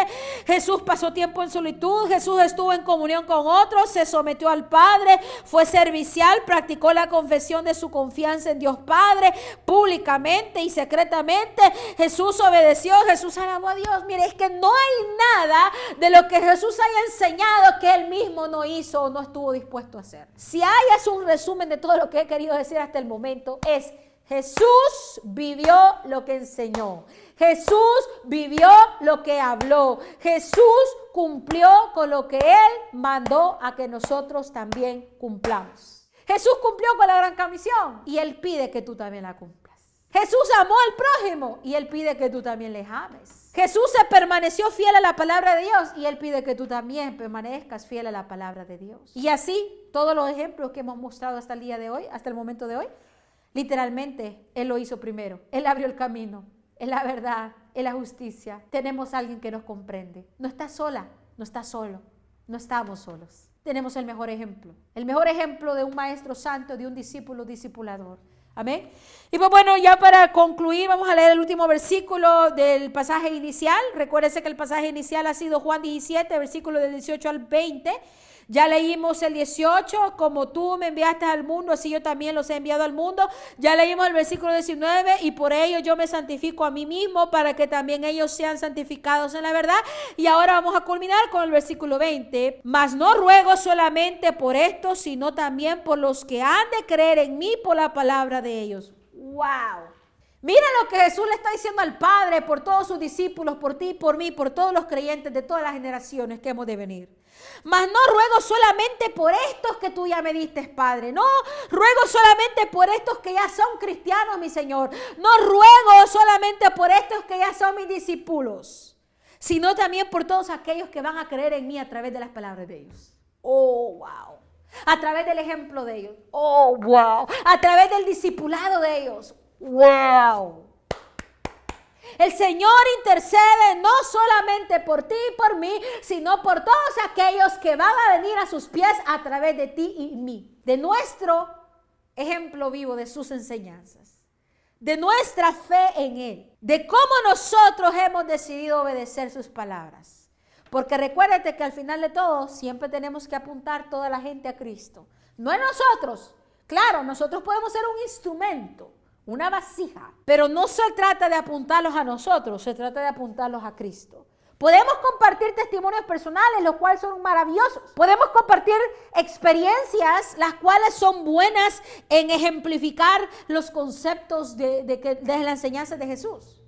Jesús pasó tiempo en solitud, Jesús estuvo en comunión con otros, se sometió al Padre, fue servicial, practicó la confesión de su confianza en Dios Padre, públicamente y secretamente. Jesús obedeció, Jesús alabó a Dios. Mire, es que no hay nada de lo que Jesús haya enseñado que Él mismo no hizo o no estuvo dispuesto a hacer. Si hay un resumen de todo lo que he querido decir hasta el momento, es Jesús vivió lo que enseñó. Jesús vivió lo que habló. Jesús cumplió con lo que Él mandó a que nosotros también cumplamos. Jesús cumplió con la gran comisión y Él pide que tú también la cumplas. Jesús amó al prójimo y Él pide que tú también le ames. Jesús se permaneció fiel a la palabra de Dios y Él pide que tú también permanezcas fiel a la palabra de Dios. Y así, todos los ejemplos que hemos mostrado hasta el día de hoy, hasta el momento de hoy, literalmente, Él lo hizo primero. Él abrió el camino, es la verdad, es la justicia. Tenemos a alguien que nos comprende. No estás sola, no estás solo, no estamos solos. Tenemos el mejor ejemplo de un maestro santo, de un discípulo discipulador. Amén. Y pues bueno, ya para concluir, vamos a leer el último versículo del pasaje inicial. Recuérdense que el pasaje inicial ha sido Juan 17, versículo del 18 al 20. Ya leímos el 18, como tú me enviaste al mundo, así yo también los he enviado al mundo. Ya leímos el versículo 19, y por ello yo me santifico a mí mismo para que también ellos sean santificados en la verdad. Y ahora vamos a culminar con el versículo 20. Mas no ruego solamente por estos, sino también por los que han de creer en mí por la palabra de ellos. ¡Wow! Mira lo que Jesús le está diciendo al Padre por todos sus discípulos, por ti, por mí, por todos los creyentes de todas las generaciones que hemos de venir. Mas no ruego solamente por estos que tú ya me diste, Padre. No ruego solamente por estos que ya son cristianos, mi Señor. No ruego solamente por estos que ya son mis discípulos, sino también por todos aquellos que van a creer en mí a través de las palabras de ellos. Oh, wow. A través del ejemplo de ellos. Oh, wow. A través del discipulado de ellos. Wow. El Señor intercede no solamente por ti y por mí, sino por todos aquellos que van a venir a sus pies a través de ti y mí. De nuestro ejemplo vivo, de sus enseñanzas, de nuestra fe en Él, de cómo nosotros hemos decidido obedecer sus palabras. Porque recuérdate que al final de todo siempre tenemos que apuntar toda la gente a Cristo. No a nosotros. Claro, nosotros podemos ser un instrumento, una vasija, pero no se trata de apuntarlos a nosotros, se trata de apuntarlos a Cristo. Podemos compartir testimonios personales, los cuales son maravillosos. Podemos compartir experiencias, las cuales son buenas en ejemplificar los conceptos de la enseñanza de Jesús.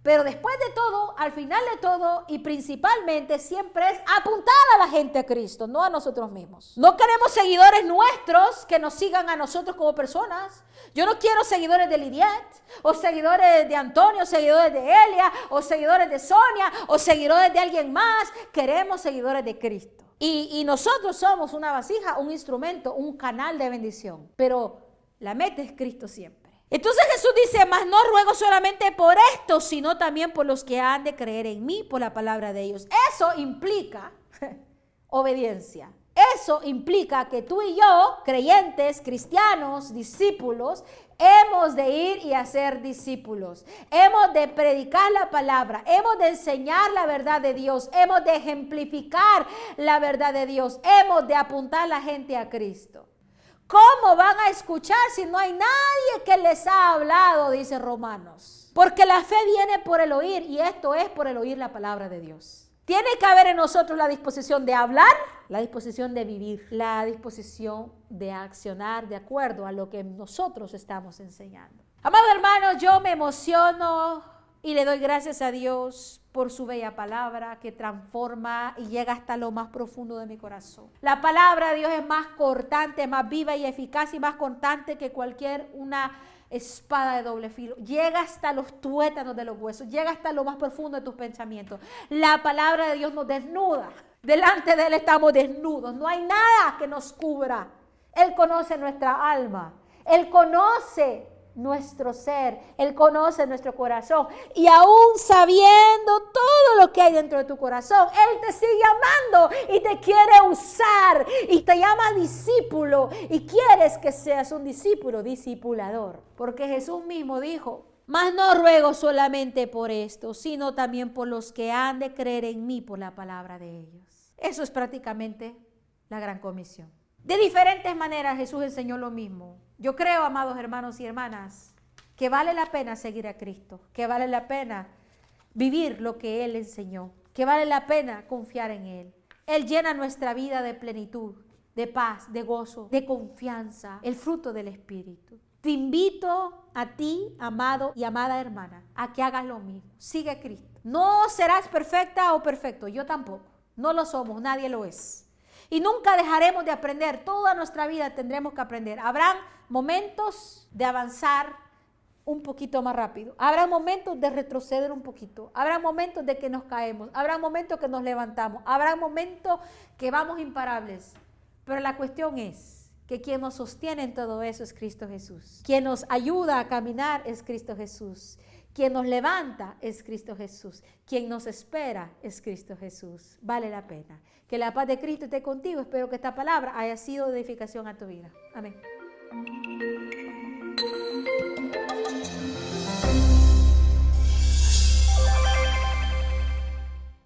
Pero después de todo, al final de todo y principalmente siempre es apuntar a la gente a Cristo, no a nosotros mismos. No queremos seguidores nuestros que nos sigan a nosotros como personas. Yo no quiero seguidores de Lidiet, o seguidores de Antonio, o seguidores de Elia, o seguidores de Sonia, o seguidores de alguien más. Queremos seguidores de Cristo. Y nosotros somos una vasija, un instrumento, un canal de bendición. Pero la meta es Cristo siempre. Entonces Jesús dice, mas no ruego solamente por esto, sino también por los que han de creer en mí por la palabra de ellos. Eso implica obediencia. Eso implica que tú y yo, creyentes, cristianos, discípulos, hemos de ir y hacer discípulos. Hemos de predicar la palabra. Hemos de enseñar la verdad de Dios. Hemos de ejemplificar la verdad de Dios. Hemos de apuntar a la gente a Cristo. ¿Cómo van a escuchar si no hay nadie que les ha hablado? Dice Romanos. Porque la fe viene por el oír, y esto es por el oír la palabra de Dios. Tiene que haber en nosotros la disposición de hablar, la disposición de vivir, la disposición de accionar de acuerdo a lo que nosotros estamos enseñando. Amados hermanos, yo me emociono y le doy gracias a Dios por su bella palabra que transforma y llega hasta lo más profundo de mi corazón. La palabra de Dios es más cortante, más viva y eficaz y más cortante que una espada de doble filo. Llega hasta los tuétanos de los huesos, llega hasta lo más profundo de tus pensamientos. La palabra de Dios nos desnuda. Delante de Él estamos desnudos. No hay nada que nos cubra. Él conoce nuestra alma. Él conoce nuestro ser, Él conoce nuestro corazón, y aún sabiendo todo lo que hay dentro de tu corazón, Él te sigue amando y te quiere usar y te llama discípulo, y quieres que seas un discípulo discipulador, porque Jesús mismo dijo, mas no ruego solamente por esto, sino también por los que han de creer en mí por la palabra de ellos. Eso es prácticamente la gran comisión. De diferentes maneras Jesús enseñó lo mismo. Yo creo, amados hermanos y hermanas, que vale la pena seguir a Cristo, que vale la pena vivir lo que Él enseñó, que vale la pena confiar en Él. Él llena nuestra vida de plenitud, de paz, de gozo, de confianza, el fruto del Espíritu. Te invito a ti, amado y amada hermana, a que hagas lo mismo. Sigue a Cristo. No serás perfecta o perfecto, yo tampoco. No lo somos, nadie lo es. Y nunca dejaremos de aprender. Toda nuestra vida tendremos que aprender. Habrán momentos de avanzar un poquito más rápido. Habrá momentos de retroceder un poquito. Habrá momentos de que nos caemos. Habrá momentos que nos levantamos. Habrá momentos que vamos imparables. Pero la cuestión es que quien nos sostiene en todo eso es Cristo Jesús. Quien nos ayuda a caminar es Cristo Jesús. Quien nos levanta es Cristo Jesús. Quien nos espera es Cristo Jesús. Vale la pena. Que la paz de Cristo esté contigo. Espero que esta palabra haya sido de edificación a tu vida. Amén.